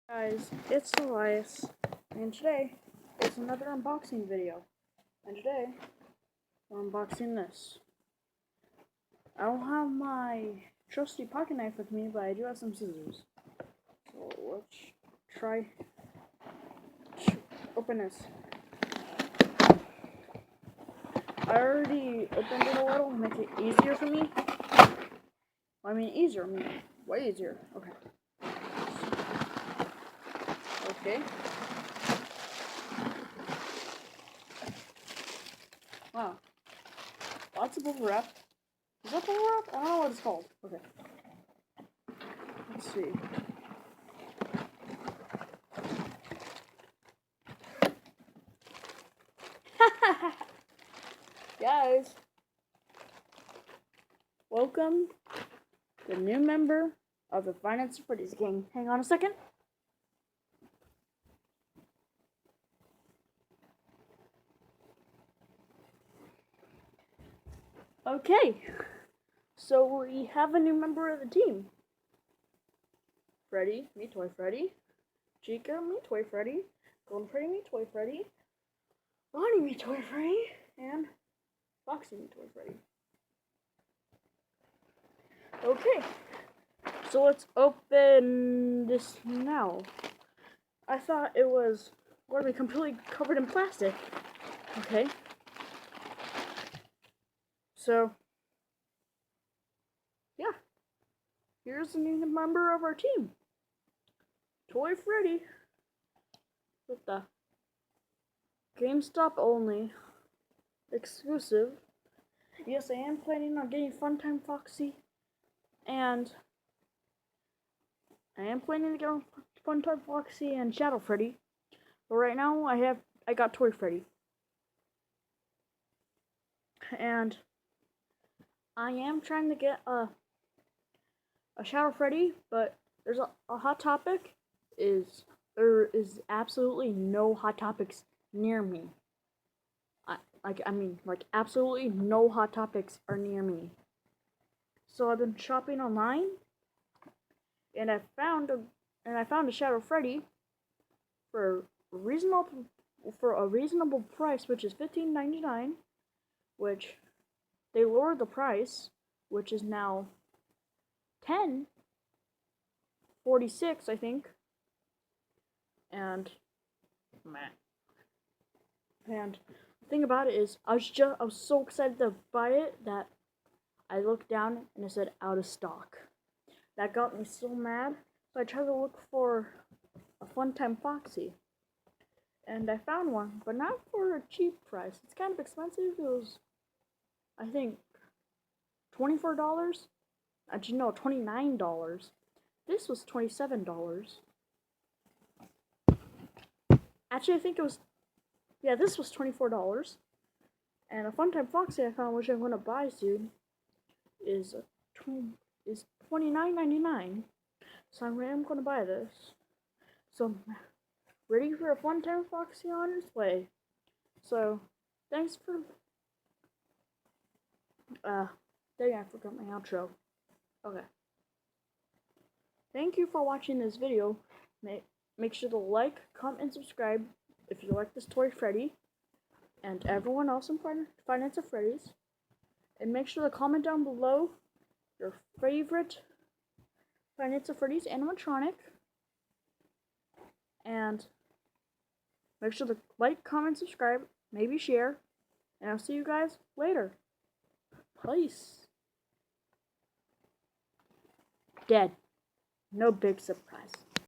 Guys, it's Elias, and today is another unboxing video. And today, we're unboxing this. I don't have my trusty pocket knife with me, but I do have some scissors. So let's try open this. I already opened it a little to make it easier for me. I mean way easier. Okay. Okay. Wow. Lots of bubble wrap. Is that bubble wrap? I don't know what it's called. Okay. Let's see. Guys, welcome the new member of the Finance of Freddy's gang. Hang on a second. Okay, so we have a new member of the team. Freddy, me Toy Freddy. Chica, me Toy Freddy. Golden Freddy, me Toy Freddy. Ronnie, me Toy Freddy. And Foxy, me Toy Freddy. Okay, so let's open this now. I thought it was going to be completely covered in plastic. Okay. So, yeah. Here's a new member of our team. Toy Freddy. With the GameStop only. Exclusive. Yes, I am planning on getting Funtime Foxy. And I am planning to get Funtime Foxy and Shadow Freddy. But right now I got Toy Freddy. And I am trying to get a Shadow Freddy, but there's a Hot Topic. There is absolutely no Hot Topics near me. Absolutely no Hot Topics are near me. So I've been shopping online, and I found a Shadow Freddy for a reasonable price, which is $15.99, which they lowered the price, which is now $10.46, I think. And the thing about it is, I was so excited to buy it that I looked down and it said out of stock. That got me so mad. So I tried to look for a Funtime Foxy, and I found one, but not for a cheap price. It's kind of expensive. It was, I think, $24. Actually, no, $29. This was $27. Actually, I think it was, yeah, this was $24. And a Funtime Foxy I found, which I'm going to buy soon, is $29.99. So I am going to buy this. So I'm ready for a Funtime Foxy on its way. So, thanks for, dang, I forgot my outro. Okay. Thank you for watching this video. Make sure to like, comment, and subscribe if you like this Toy Freddy and everyone else in Finance of Freddy's. And make sure to comment down below your favorite Finance of Freddy's animatronic. And make sure to like, comment, subscribe, maybe share. And I'll see you guys later. Peace. Dead. No big surprise.